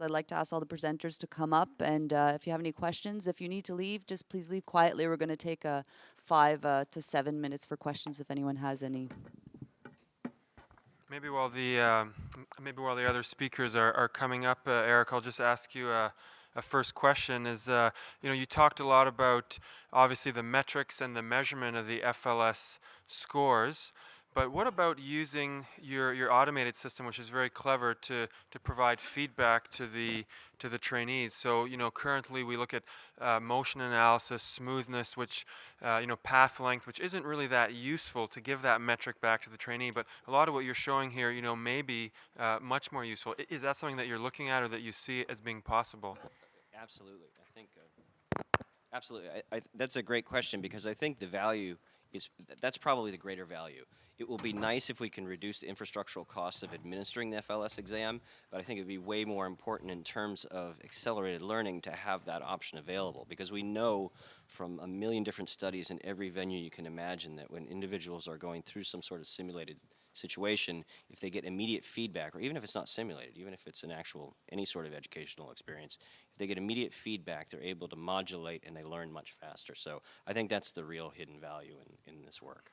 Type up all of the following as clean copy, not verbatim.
I'd like to ask all the presenters to come up, and if you have any questions, if you need to leave, just please leave quietly. We're going to take 5 to 7 minutes for questions if anyone has any. Maybe while the other speakers are coming up, Eric, I'll just ask you a first question. You talked a lot about obviously the metrics and the measurement of the FLS scores, but what about using your automated system, which is very clever, to provide feedback to the trainees? So currently we look at motion analysis, smoothness, which path length, which isn't really that useful to give that metric back to the trainee, but a lot of what you're showing here, may be much more useful. Is that something that you're looking at or that you see as being possible? Absolutely. I think, absolutely. That's a great question, because I think the value that's probably the greater value. It will be nice if we can reduce the infrastructural costs of administering the FLS exam, but I think it would be way more important in terms of accelerated learning to have that option available, because we know from a million different studies in every venue you can imagine that when individuals are going through some sort of simulated situation, if they get immediate feedback, or even if it's not simulated, even if it's an actual, any sort of educational experience, if they get immediate feedback, they're able to modulate and they learn much faster. So I think that's the real hidden value in this work.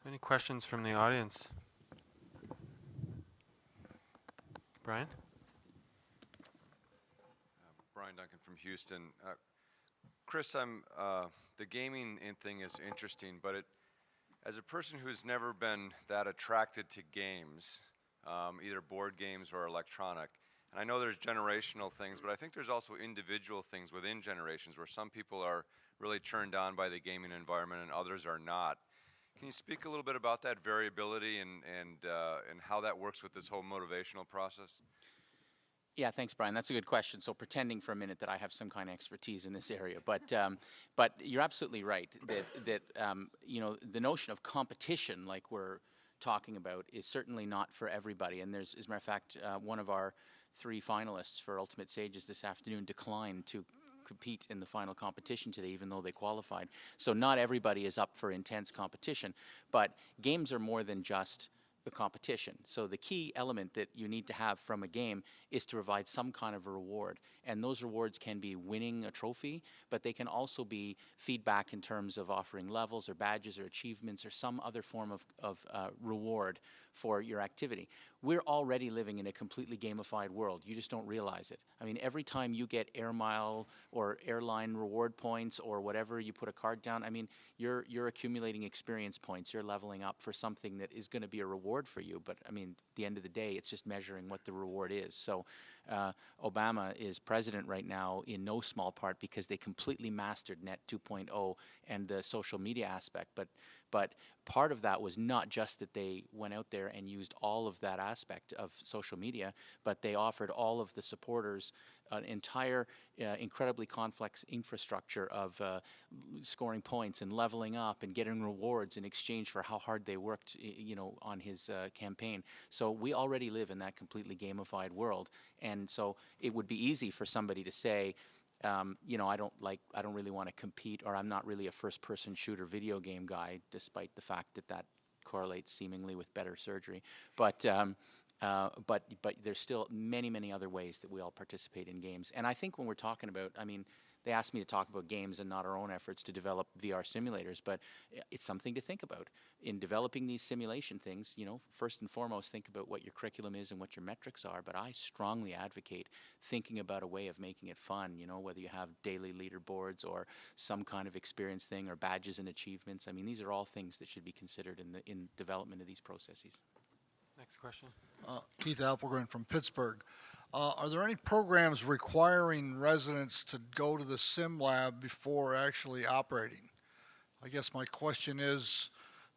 Any questions from the audience? Brian? Brian Duncan from Houston. Chris, the gaming thing is interesting, but as a person who's never been that attracted to games, either board games or electronic, and I know there's generational things, but I think there's also individual things within generations where some people are really turned on by the gaming environment and others are not. Can you speak a little bit about that variability and how that works with this whole motivational process? Yeah, thanks, Brian. That's a good question. So pretending for a minute that I have some kind of expertise in this area, but you're absolutely right that the notion of competition, like we're talking about, is certainly not for everybody. And there's, as a matter of fact, one of our 3 finalists for Ultimate Sages this afternoon declined to compete in the final competition today, even though they qualified. So not everybody is up for intense competition, but games are more than just the competition. So the key element that you need to have from a game is to provide some kind of a reward. And those rewards can be winning a trophy, but they can also be feedback in terms of offering levels or badges or achievements or some other form of reward for your activity. We're already living in a completely gamified world. You just don't realize it. I mean, every time you get air mile or airline reward points or whatever, you put a card down, I mean, you're accumulating experience points. You're leveling up for something that is going to be a reward for you. But I mean, at the end of the day, it's just measuring what the reward is. So Obama is president right now in no small part because they completely mastered Net 2.0 and the social media aspect. But part of that was not just that they went out there and used all of that aspect of social media, but they offered all of the supporters an entire incredibly complex infrastructure of scoring points and leveling up and getting rewards in exchange for how hard they worked, on his campaign. So we already live in that completely gamified world, and so it would be easy for somebody to say, I don't really want to compete, or I'm not really a first-person shooter video game guy, despite the fact that correlates seemingly with better surgery. But there's still many other ways that we all participate in games. And I think when we're talking about, I mean, they asked me to talk about games and not our own efforts to develop VR simulators, but it's something to think about. In developing these simulation things, first and foremost, think about what your curriculum is and what your metrics are, but I strongly advocate thinking about a way of making it fun, whether you have daily leaderboards or some kind of experience thing or badges and achievements. I mean, these are all things that should be considered in development of these processes. Next question. Keith Applegren from Pittsburgh. Are there any programs requiring residents to go to the sim lab before actually operating? I guess my question is,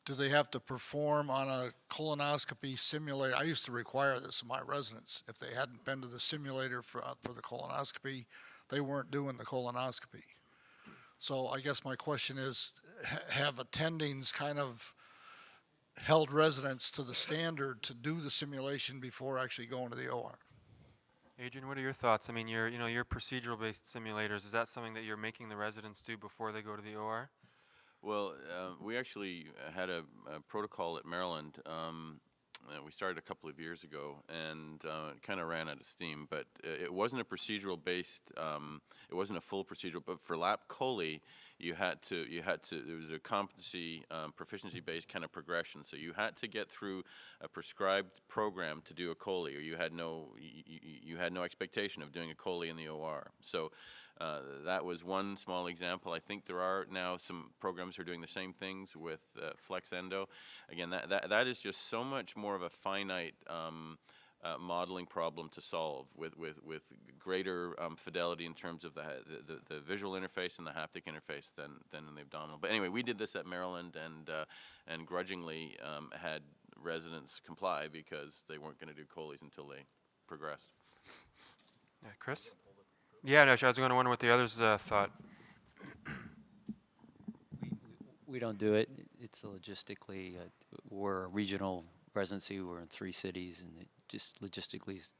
do they have to perform on a colonoscopy simulator? I used to require this of my residents. If they hadn't been to the simulator for the colonoscopy, they weren't doing the colonoscopy. So I guess my question is, have attendings kind of held residents to the standard to do the simulation before actually going to the OR? Adrian, what are your thoughts? I mean, your procedural-based simulators, is that something that you're making the residents do before they go to the OR? Well, we actually had a protocol at Maryland we started a couple of years ago, and it kind of ran out of steam. But it wasn't a procedural based. It wasn't a full procedural. But for lap chole, you had to. There was a competency, proficiency based kind of progression. So you had to get through a prescribed program to do a chole, or you had no. You had no expectation of doing a chole in the OR. So. That was one small example. I think there are now some programs who are doing the same things with Flex Endo. Again, that is just so much more of a finite modeling problem to solve with greater fidelity in terms of the visual interface and the haptic interface than in the abdominal. But anyway, we did this at Maryland and grudgingly had residents comply because they weren't going to do choles until they progressed. Yeah, Chris? Yeah, no, I was going to wonder what the others thought. We don't do it. It's logistically, we're a regional residency. We're in 3 cities, and it just logistically is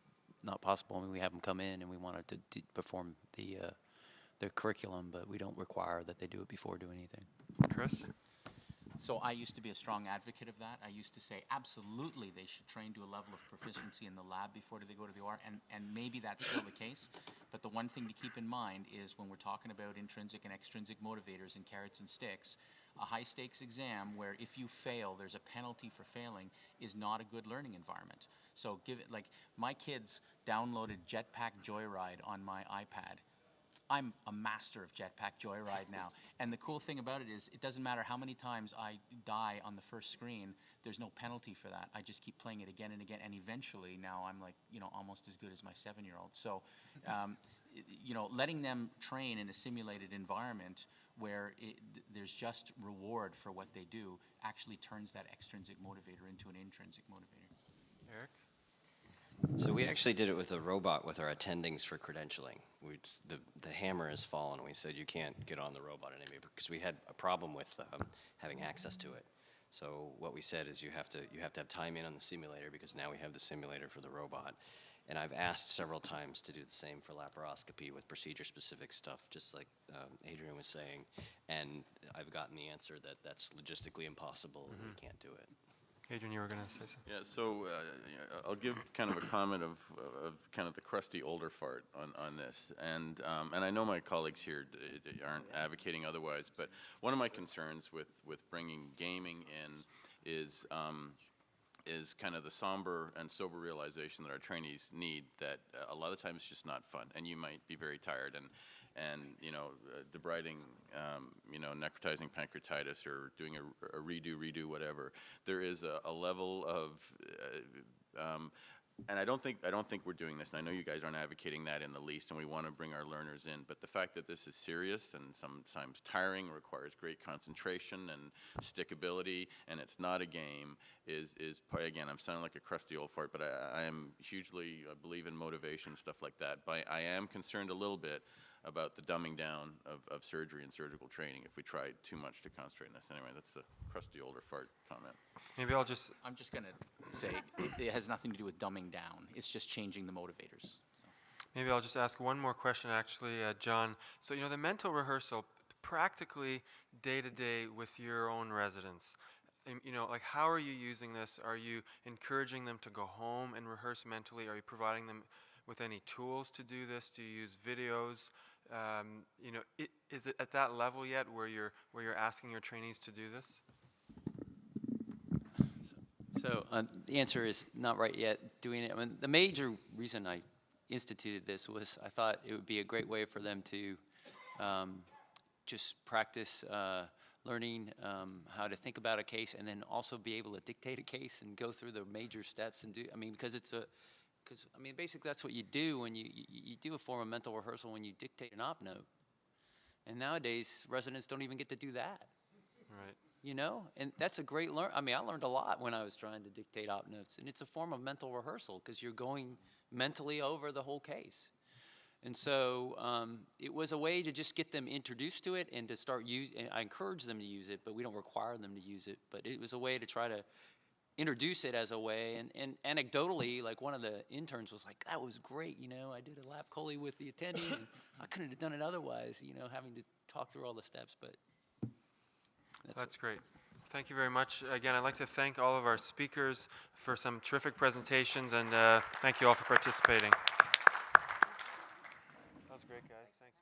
not possible. I mean, we have them come in, and we wanted to perform their curriculum, but we don't require that they do it before doing anything. Chris? So I used to be a strong advocate of that. I used to say absolutely they should train to a level of proficiency in the lab before they go to the OR, and maybe that's still the case. But the one thing to keep in mind is when we're talking about intrinsic and extrinsic motivators and carrots and sticks, a high-stakes exam where if you fail, there's a penalty for failing is not a good learning environment. So give it, like, my kids downloaded Jetpack Joyride on my iPad. I'm a master of Jetpack Joyride now. And the cool thing about it is it doesn't matter how many times I die on the first screen, there's no penalty for that. I just keep playing it again and again, and eventually now I'm like, almost as good as my 7-year-old. So, letting them train in a simulated environment where there's just reward for what they do actually turns that extrinsic motivator into an intrinsic motivator. Eric? So we actually did it with a robot with our attendings for credentialing. The hammer has fallen, and we said you can't get on the robot anymore because we had a problem with having access to it. So what we said is you have to have time in on the simulator because now we have the simulator for the robot. And I've asked several times to do the same for laparoscopy with procedure-specific stuff, just like Adrian was saying. And I've gotten the answer that that's logistically impossible and we can't do it. Adrian, you were going to say something. Yeah, so I'll give kind of a comment of kind of the crusty older fart on this, and I know my colleagues here aren't advocating otherwise, but one of my concerns with bringing gaming in is kind of the somber and sober realization that our trainees need that a lot of times it's just not fun, and you might be very tired and debriding, necrotizing pancreatitis or doing a redo, whatever. There is a level of, and I don't think we're doing this, and I know you guys aren't advocating that in the least, and we want to bring our learners in, but the fact that this is serious and sometimes tiring, requires great concentration and stickability, and it's not a game, is again, I'm sounding like a crusty old fart, but I am hugely, I believe in motivation, stuff like that, but I am concerned a little bit about the dumbing down of surgery and surgical training if we try too much to concentrate on this. Anyway, that's the crusty older fart comment. Maybe I'm just going to say it has nothing to do with dumbing down. It's just changing the motivators. So. Maybe I'll just ask one more question, actually, John. So, the mental rehearsal, practically day-to-day with your own residents, how are you using this? Are you encouraging them to go home and rehearse mentally? Are you providing them with any tools to do this? Do you use videos? Is it at that level yet where you're asking your trainees to do this? So the answer is not right yet doing it. I mean, the major reason I instituted this was I thought it would be a great way for them to just practice learning how to think about a case and then also be able to dictate a case and go through the major steps and do, because basically that's what you do when you do a form of mental rehearsal when you dictate an op note. And nowadays, residents don't even get to do that. Right. And that's a great I learned a lot when I was trying to dictate op notes. And it's a form of mental rehearsal because you're going mentally over the whole case. And so it was a way to just get them introduced to it and to start using. I encourage them to use it, but we don't require them to use it. But it was a way to try to introduce it as a way, and anecdotally, like one of the interns was like, that was great, I did a lap chole with the attending, and I couldn't have done it otherwise, having to talk through all the steps, but that's great. Thank you very much. Again, I'd like to thank all of our speakers for some terrific presentations, and thank you all for participating. That was great, guys. Thanks.